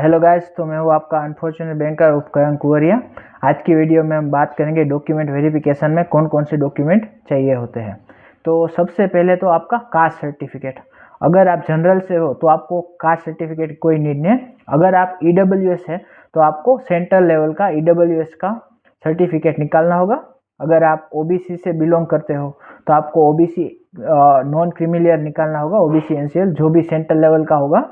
Hello guys, तो मैं हूँ आपका अनफॉर्चुनेट बैंकर उपकरण कुंवरिया। आज की वीडियो में हम बात करेंगे डॉक्यूमेंट वेरिफिकेशन में कौन कौन से डॉक्यूमेंट चाहिए होते हैं। तो सबसे पहले तो आपका कास्ट सर्टिफिकेट। अगर आप जनरल से हो तो आपको कास्ट सर्टिफिकेट कोई नीड नहीं है। अगर आप EWS है तो आपको सेंट्रल लेवल का EWS का सर्टिफिकेट निकालना होगा। अगर आप OBC से बिलोंग करते हो तो आपको OBC नॉन क्रीमिलियर निकालना होगा, OBC NCL जो भी सेंट्रल लेवल का होगा।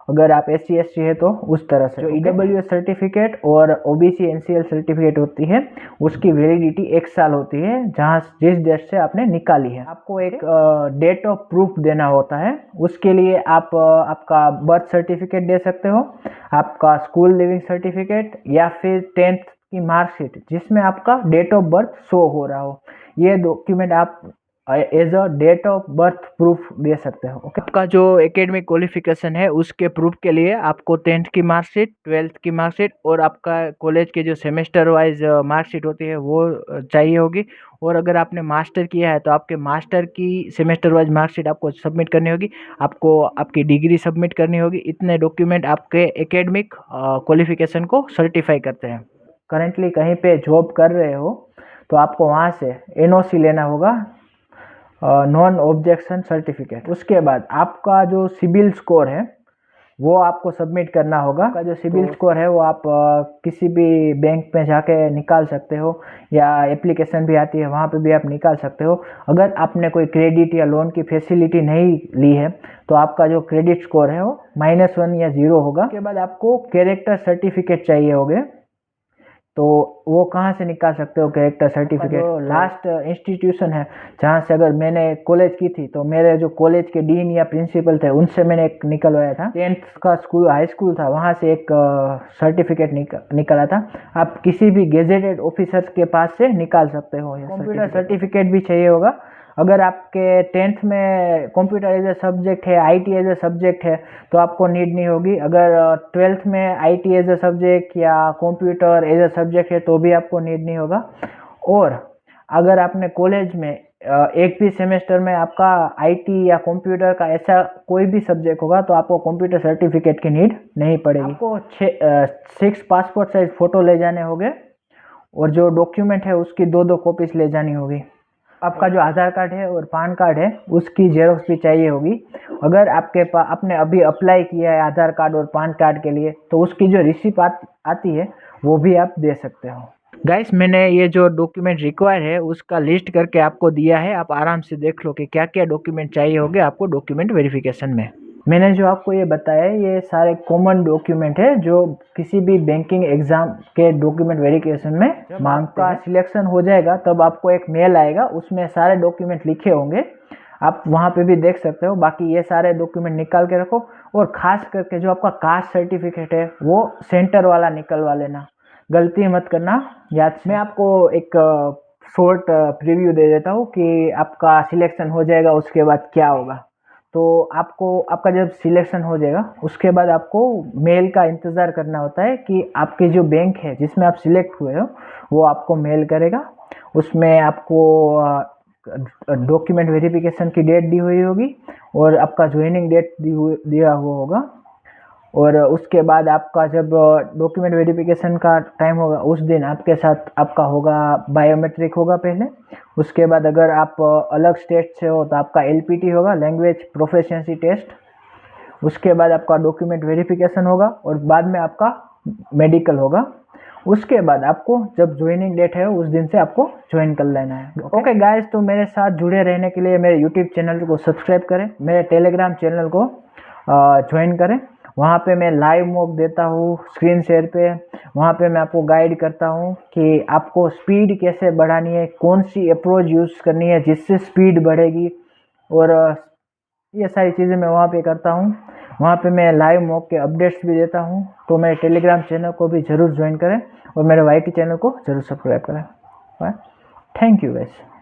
अगर आप SC ST है तो उस तरह से जो EWS सर्टिफिकेट और OBC NCL सर्टिफिकेट होती है उसकी वैलिडिटी 1 साल होती है, जहाँ जिस डेट से आपने निकाली है। आपको एक डेट ऑफ प्रूफ देना होता है। उसके लिए आप आपका बर्थ सर्टिफिकेट दे सकते हो, आपका स्कूल लिविंग सर्टिफिकेट या फिर 10th की मार्कशीट जिसमें आपका डेट ऑफ बर्थ शो हो रहा हो। ये डॉक्यूमेंट आप as a date of birth proof दे सकते हो। आपका जो एकेडमिक क्वालिफिकेशन है उसके प्रूफ के लिए आपको 10th की मार्कशीट, 12th की मार्कशीट और आपका कॉलेज के जो सेमेस्टर वाइज मार्कशीट होती है वो चाहिए होगी। और अगर आपने मास्टर किया है तो आपके मास्टर की सेमेस्टर वाइज मार्कशीट आपको सबमिट करनी होगी, आपको आपकी डिग्री सबमिट करनी होगी। इतने डॉक्यूमेंट आपके एकेडमिक क्वालिफिकेशन को सर्टिफाई करते हैं। करेंटली कहीं पे जॉब कर रहे हो तो आपको वहाँ से NOC लेना होगा, नॉन ऑब्जेक्शन सर्टिफिकेट। उसके बाद आपका जो सिबिल स्कोर है वो आपको सबमिट करना होगा। का जो सिबिल स्कोर है वो आप किसी भी बैंक में जाके निकाल सकते हो, या एप्लीकेशन भी आती है वहाँ पे भी आप निकाल सकते हो। अगर आपने कोई क्रेडिट या लोन की फैसिलिटी नहीं ली है तो आपका जो क्रेडिट स्कोर है वो -1 या 0 होगा। उसके बाद आपको कैरेक्टर सर्टिफिकेट चाहिए होंगे। तो वो कहाँ से निकाल सकते हो कैरेक्टर सर्टिफिकेट? जो लास्ट इंस्टीट्यूशन है जहाँ से अगर मैंने कॉलेज की थी तो मेरे जो कॉलेज के डीन या प्रिंसिपल थे उनसे मैंने एक निकलवाया था। 10th का स्कूल हाई स्कूल था, वहाँ से एक सर्टिफिकेट निकला था। आप किसी भी गेजेटेड ऑफिसर के पास से निकाल सकते हो। कंप्यूटर सर्टिफिकेट भी चाहिए होगा। अगर आपके 10th में कंप्यूटर एज ए सब्जेक्ट है, IT एज ए सब्जेक्ट है तो आपको नीड नहीं होगी। अगर 12th में IT एज ए सब्जेक्ट या कंप्यूटर एज ए सब्जेक्ट है तो भी आपको नीड नहीं होगा। और अगर आपने कॉलेज में एक भी सेमेस्टर में आपका IT या कंप्यूटर का ऐसा कोई भी सब्जेक्ट होगा तो आपको कंप्यूटर सर्टिफिकेट की नीड नहीं पड़ेगी। आपको 6 पासपोर्ट साइज फ़ोटो ले जाने होंगे और जो डॉक्यूमेंट है उसकी 2 कॉपीज ले जानी होगी। आपका जो आधार कार्ड है और पैन कार्ड है उसकी जेरोक्स भी चाहिए होगी। अगर आपके पास आपने अभी अप्लाई किया है आधार कार्ड और पैन कार्ड के लिए तो उसकी जो रिसिप्ट आती है वो भी आप दे सकते हो। गाइस, मैंने ये जो डॉक्यूमेंट रिक्वायर है उसका लिस्ट करके आपको दिया है, आप आराम से देख लो कि क्या क्या डॉक्यूमेंट चाहिए होंगे आपको डॉक्यूमेंट वेरिफिकेशन में। मैंने जो आपको ये बताया है ये सारे कॉमन डॉक्यूमेंट है जो किसी भी बैंकिंग एग्जाम के डॉक्यूमेंट वेरिफिकेशन में मांगते हैं। सिलेक्शन हो जाएगा तब आपको एक मेल आएगा, उसमें सारे डॉक्यूमेंट लिखे होंगे, आप वहाँ पे भी देख सकते हो। बाकी ये सारे डॉक्यूमेंट निकाल के रखो और ख़ास करके जो आपका कास्ट सर्टिफिकेट है वो सेंटर वाला निकलवा लेना, गलती मत करना याद। मैं आपको एक शॉर्ट प्रीव्यू दे देता हूँ कि आपका सिलेक्शन हो जाएगा उसके बाद क्या होगा। तो आपको आपका जब सिलेक्शन हो जाएगा उसके बाद आपको मेल का इंतज़ार करना होता है कि आपके जो बैंक है जिसमें आप सिलेक्ट हुए हो वो आपको मेल करेगा। उसमें आपको डॉक्यूमेंट वेरिफिकेशन की डेट दी हुई होगी और आपका ज्वाइनिंग डेट दिया हुआ होगा। और उसके बाद आपका जब डॉक्यूमेंट वेरिफिकेशन का टाइम होगा उस दिन आपके साथ आपका होगा बायोमेट्रिक होगा पहले। उसके बाद अगर आप अलग स्टेट से हो तो आपका LPT होगा, लैंग्वेज प्रोफिशिएंसी टेस्ट। उसके बाद आपका डॉक्यूमेंट वेरिफिकेशन होगा और बाद में आपका मेडिकल होगा। उसके बाद आपको जब ज्वाइनिंग डेट है उस दिन से आपको ज्वाइन कर लेना है। ओके गाइस, तो मेरे साथ जुड़े रहने के लिए मेरे यूट्यूब चैनल को सब्सक्राइब करें, मेरे टेलीग्राम चैनल को ज्वाइन करें। वहाँ पे मैं लाइव मॉक देता हूँ स्क्रीन शेयर पे। वहाँ पे मैं आपको गाइड करता हूँ कि आपको स्पीड कैसे बढ़ानी है, कौन सी अप्रोच यूज़ करनी है जिससे स्पीड बढ़ेगी, और ये सारी चीज़ें मैं वहाँ पे करता हूँ। वहाँ पे मैं लाइव मॉक के अपडेट्स भी देता हूँ। तो मेरे टेलीग्राम चैनल को भी ज़रूर ज्वाइन करें और मेरे YT चैनल को ज़रूर सब्सक्राइब करें। Thank you guys.